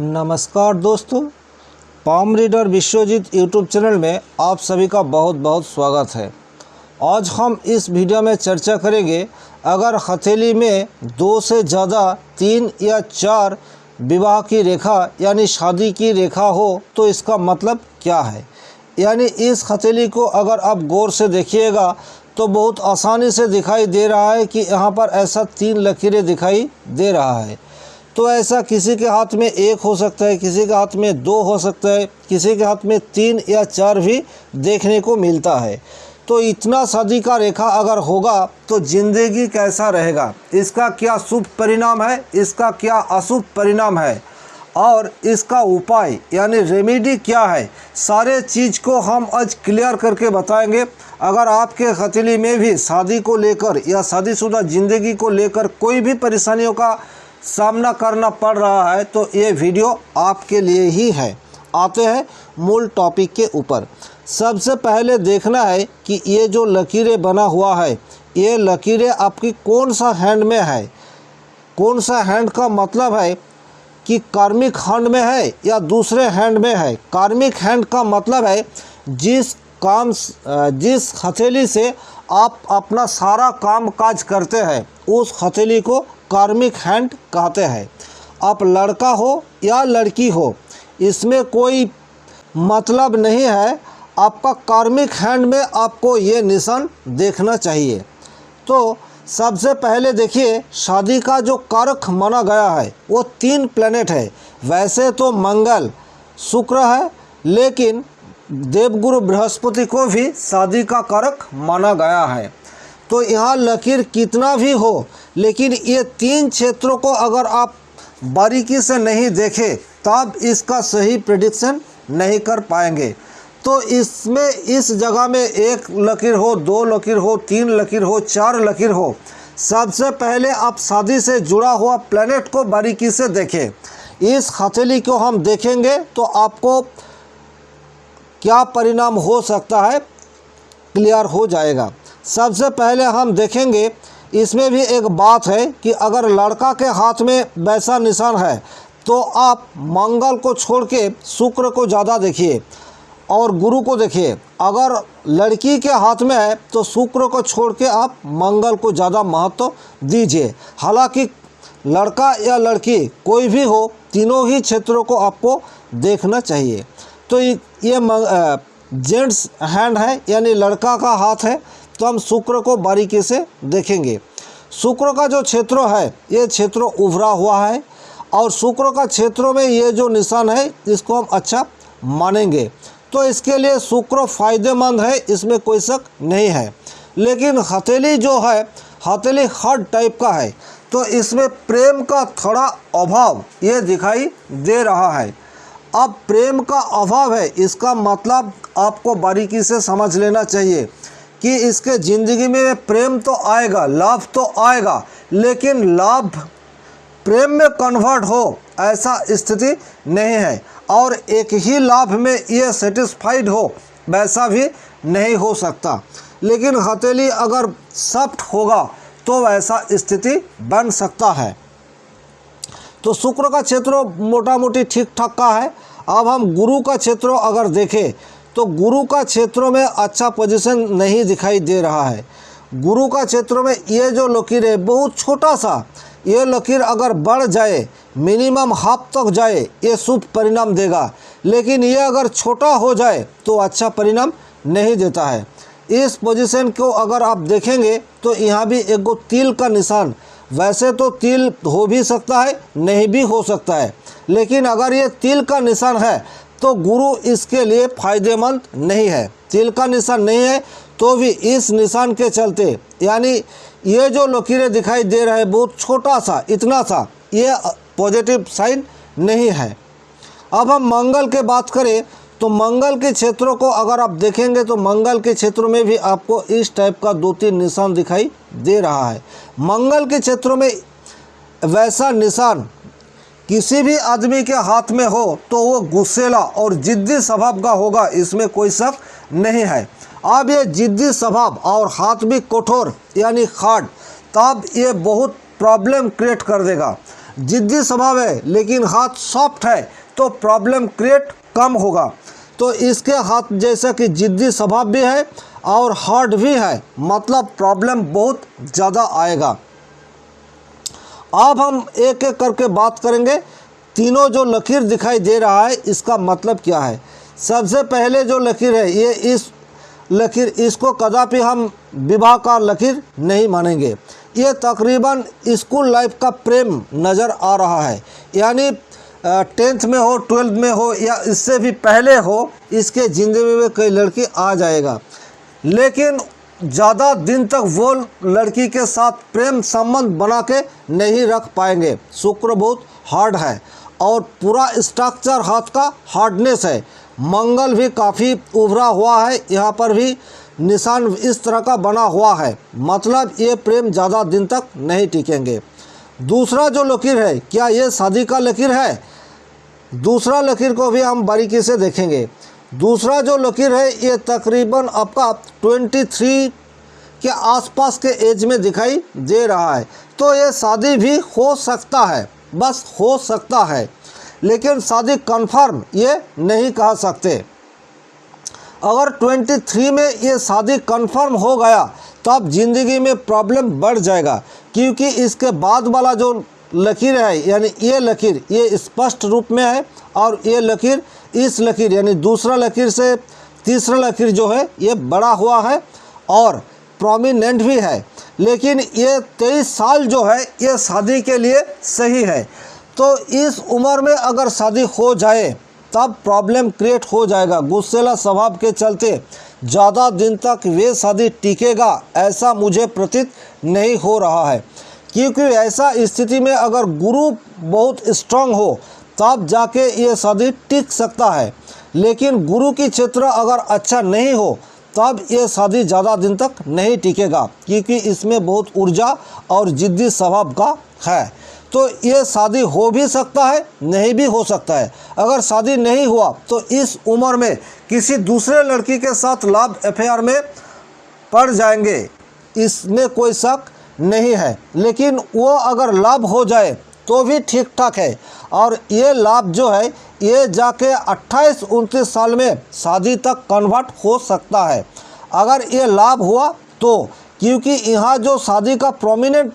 नमस्कार दोस्तों, palm reader Vishwajeet YouTube channel में आप सभी का बहुत बहुत स्वागत है। आज हम इस वीडियो में चर्चा करेंगे, अगर हथेली में 2 से ज़्यादा 3 या 4 विवाह की रेखा यानी शादी की रेखा हो तो इसका मतलब क्या है। यानी इस हथेली को अगर आप गौर से देखिएगा तो बहुत आसानी से दिखाई दे रहा है कि यहाँ पर ऐसा 3 लकीरें दिखाई दे रहा है। तो ऐसा किसी के हाथ में 1 हो सकता है, किसी के हाथ में 2 हो सकता है, किसी के हाथ में 3 या 4 भी देखने को मिलता है। तो इतना शादी का रेखा अगर होगा तो ज़िंदगी कैसा रहेगा, इसका क्या शुभ परिणाम है, इसका क्या अशुभ परिणाम है और इसका उपाय यानी रेमेडी क्या है, सारे चीज़ को हम आज क्लियर करके बताएंगे। अगर आपके हथेली में भी शादी को लेकर या शादीशुदा ज़िंदगी को लेकर कोई भी परेशानियों का सामना करना पड़ रहा है तो ये वीडियो आपके लिए ही है। आते हैं मूल टॉपिक के ऊपर। सबसे पहले देखना है कि ये जो लकीरें बना हुआ है, ये लकीरें आपकी कौन सा हैंड में है। कौन सा हैंड का मतलब है कि कार्मिक हैंड में है या दूसरे हैंड में है। कार्मिक हैंड का मतलब है जिस हथेली से आप अपना सारा काम काज करते हैं, उस हथेली को कार्मिक हैंड कहते हैं। आप लड़का हो या लड़की हो, इसमें कोई मतलब नहीं है। आपका कार्मिक हैंड में आपको ये निशान देखना चाहिए। तो सबसे पहले देखिए, शादी का जो कारक माना गया है वो 3 प्लैनेट है। वैसे तो मंगल, शुक्र है, लेकिन देवगुरु बृहस्पति को भी शादी का कारक माना गया है। तो यहाँ लकीर कितना भी हो, लेकिन ये 3 क्षेत्रों को अगर आप बारीकी से नहीं देखें तब इसका सही प्रेडिक्शन नहीं कर पाएंगे। तो इसमें इस जगह में 1 लकीर हो, 2 लकीर हो, 3 लकीर हो, 4 लकीर हो, सबसे पहले आप शादी से जुड़ा हुआ प्लैनेट को बारीकी से देखें। इस हथेली को हम देखेंगे तो आपको क्या परिणाम हो सकता है क्लियर हो जाएगा। सबसे पहले हम देखेंगे, इसमें भी एक बात है कि अगर लड़का के हाथ में वैसा निशान है तो आप मंगल को छोड़ के शुक्र को ज़्यादा देखिए और गुरु को देखिए। अगर लड़की के हाथ में है तो शुक्र को छोड़ के आप मंगल को ज़्यादा महत्व दीजिए। हालांकि लड़का या लड़की कोई भी हो, तीनों ही क्षेत्रों को आपको देखना चाहिए। तो ये जेंट्स हैंड है यानी लड़का का हाथ है, तो हम शुक्र को बारीकी से देखेंगे। शुक्र का जो क्षेत्र है ये क्षेत्र उभरा हुआ है और शुक्र का क्षेत्रों में ये जो निशान है इसको हम अच्छा मानेंगे। तो इसके लिए शुक्र फायदेमंद है, इसमें कोई शक नहीं है। लेकिन हथेली जो है, हथेली हार्ड टाइप का है, तो इसमें प्रेम का थोड़ा अभाव ये दिखाई दे रहा है। अब प्रेम का अभाव है, इसका मतलब आपको बारीकी से समझ लेना चाहिए कि इसके ज़िंदगी में प्रेम तो आएगा, लाभ तो आएगा, लेकिन लाभ प्रेम में कन्वर्ट हो ऐसा स्थिति नहीं है और एक ही लाभ में ये सेटिस्फाइड हो वैसा भी नहीं हो सकता। लेकिन हथेली अगर सॉफ्ट होगा तो वैसा स्थिति बन सकता है। तो शुक्र का क्षेत्र मोटा मोटी ठीक ठाक का है। अब हम गुरु का क्षेत्र अगर देखें तो गुरु का क्षेत्रों में अच्छा पोजीशन नहीं दिखाई दे रहा है। गुरु का क्षेत्रों में ये जो लकीर है बहुत छोटा सा, ये लकीर अगर बढ़ जाए, मिनिमम हाफ तक जाए, ये शुभ परिणाम देगा। लेकिन ये अगर छोटा हो जाए तो अच्छा परिणाम नहीं देता है। इस पोजीशन को अगर आप देखेंगे तो यहाँ भी एक गो तिल का निशान, वैसे तो तिल हो भी सकता है, नहीं भी हो सकता है, लेकिन अगर ये तिल का निशान है तो गुरु इसके लिए फायदेमंद नहीं है। तिल का निशान नहीं है तो भी इस निशान के चलते, यानी ये जो लकीरें दिखाई दे रहा है बहुत छोटा सा, इतना सा, ये पॉजिटिव साइन नहीं है। अब हम मंगल के बात करें तो मंगल के क्षेत्रों को अगर आप देखेंगे तो मंगल के क्षेत्रों में भी आपको इस टाइप का 2-3 निशान दिखाई दे रहा है। मंगल के क्षेत्रों में वैसा निशान किसी भी आदमी के हाथ में हो तो वो गुस्सेला और जिद्दी स्वभाव का होगा, इसमें कोई शक नहीं है। अब ये जिद्दी स्वभाव और हाथ भी कठोर यानी हार्ड, तब ये बहुत प्रॉब्लम क्रिएट कर देगा। जिद्दी स्वभाव है लेकिन हाथ सॉफ्ट है तो प्रॉब्लम क्रिएट कम होगा। तो इसके हाथ जैसा कि जिद्दी स्वभाव भी है और हार्ड भी है, मतलब प्रॉब्लम बहुत ज़्यादा आएगा। अब हम एक एक करके बात करेंगे। तीनों जो लकीर दिखाई दे रहा है इसका मतलब क्या है। सबसे पहले जो लकीर है ये इस लकीर, इसको कदापि हम विवाह का लकीर नहीं मानेंगे। ये तकरीबन स्कूल लाइफ का प्रेम नज़र आ रहा है, यानी 10th में हो, 12th में हो या इससे भी पहले हो, इसके ज़िंदगी में कोई लड़की आ जाएगा, लेकिन ज़्यादा दिन तक वो लड़की के साथ प्रेम संबंध बना के नहीं रख पाएंगे। शुक्र बहुत हार्ड है और पूरा स्ट्रक्चर हाथ का हार्डनेस है। मंगल भी काफ़ी उभरा हुआ है, यहाँ पर भी निशान इस तरह का बना हुआ है, मतलब ये प्रेम ज़्यादा दिन तक नहीं टिकेंगे। दूसरा जो लकीर है, क्या ये शादी का लकीर है? दूसरा लकीर को भी हम बारीकी से देखेंगे। दूसरा जो लकीर है ये तकरीबन आपका 23 के आसपास के एज में दिखाई दे रहा है, तो ये शादी भी हो सकता है, बस हो सकता है, लेकिन शादी कंफर्म ये नहीं कह सकते। अगर 23 में ये शादी कंफर्म हो गया तब ज़िंदगी में प्रॉब्लम बढ़ जाएगा, क्योंकि इसके बाद वाला जो लकीर है यानी ये लकीर ये स्पष्ट रूप में है और ये लकीर इस लकीर यानी दूसरा लकीर से तीसरा लकीर जो है ये बड़ा हुआ है और प्रोमिनेंट भी है, लेकिन ये 23 साल जो है ये शादी के लिए सही है। तो इस उम्र में अगर शादी हो जाए तब प्रॉब्लम क्रिएट हो जाएगा। गुस्सेला स्वभाव के चलते ज़्यादा दिन तक वे शादी टिकेगा ऐसा मुझे प्रतीत नहीं हो रहा है, क्योंकि ऐसा स्थिति में अगर गुरु बहुत स्ट्रांग हो तब जाके ये शादी टिक सकता है, लेकिन गुरु की क्षेत्र अगर अच्छा नहीं हो तब ये शादी ज़्यादा दिन तक नहीं टिकेगा, क्योंकि इसमें बहुत ऊर्जा और जिद्दी स्वभाव का है। तो ये शादी हो भी सकता है, नहीं भी हो सकता है। अगर शादी नहीं हुआ तो इस उम्र में किसी दूसरे लड़की के साथ लव अफेयर में पड़ जाएंगे, इसमें कोई शक नहीं है, लेकिन वो अगर लव हो जाए तो भी ठीक ठाक है। और ये लाभ जो है ये जाके 28-29 साल में शादी तक कन्वर्ट हो सकता है, अगर ये लाभ हुआ तो, क्योंकि यहाँ जो शादी का प्रोमिनेंट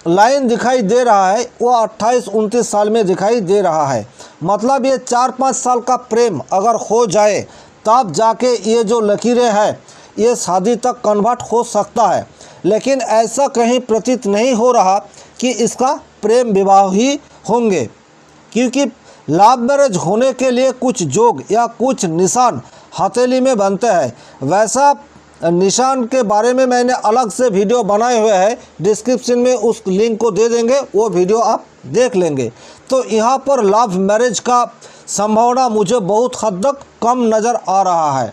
लाइन दिखाई दे रहा है वो 28-29 साल में दिखाई दे रहा है। मतलब ये 4-5 साल का प्रेम अगर हो जाए तब जाके ये जो लकीरें हैं ये शादी तक कन्वर्ट हो सकता है, लेकिन ऐसा कहीं प्रतीत नहीं हो रहा कि इसका प्रेम विवाह ही होंगे, क्योंकि लव मैरिज होने के लिए कुछ जोग या कुछ निशान हथेली में बनते हैं। वैसा निशान के बारे में मैंने अलग से वीडियो बनाए हुए हैं, डिस्क्रिप्शन में उस लिंक को दे देंगे, वो वीडियो आप देख लेंगे। तो यहाँ पर लव मैरिज का संभावना मुझे बहुत हद तक कम नज़र आ रहा है।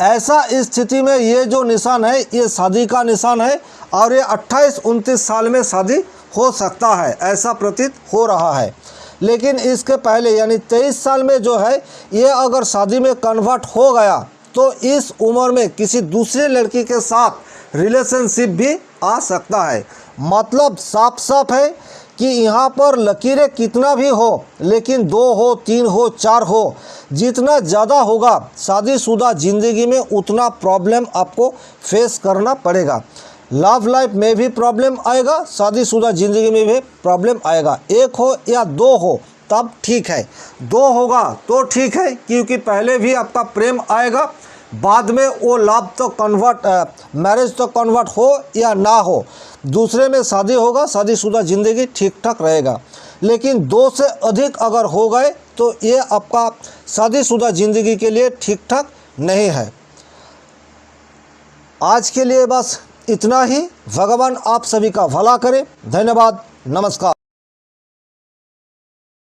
ऐसा स्थिति में ये जो निशान है ये शादी का निशान है और ये 28-29 साल में शादी हो सकता है ऐसा प्रतीत हो रहा है। लेकिन इसके पहले यानी 23 साल में जो है ये अगर शादी में कन्वर्ट हो गया तो इस उम्र में किसी दूसरे लड़की के साथ रिलेशनशिप भी आ सकता है। मतलब साफ साफ है कि यहाँ पर लकीरें कितना भी हो, लेकिन 2 हो, 3 हो, 4 हो, जितना ज़्यादा होगा शादीशुदा ज़िंदगी में उतना प्रॉब्लम आपको फेस करना पड़ेगा। लव लाइफ में भी प्रॉब्लम आएगा, शादीशुदा ज़िंदगी में भी प्रॉब्लम आएगा। 1 हो या 2 हो तब ठीक है, 2 होगा तो ठीक है, क्योंकि पहले भी आपका प्रेम आएगा, बाद में वो लव तो कन्वर्ट मैरिज तो कन्वर्ट हो या ना हो, दूसरे में शादी होगा, शादीशुदा ज़िंदगी ठीक ठाक रहेगा। लेकिन 2 से अधिक अगर हो गए तो ये आपका शादीशुदा ज़िंदगी के लिए ठीक ठाक नहीं है। आज के लिए बस इतना ही। भगवान आप सभी का भला करे। धन्यवाद। नमस्कार।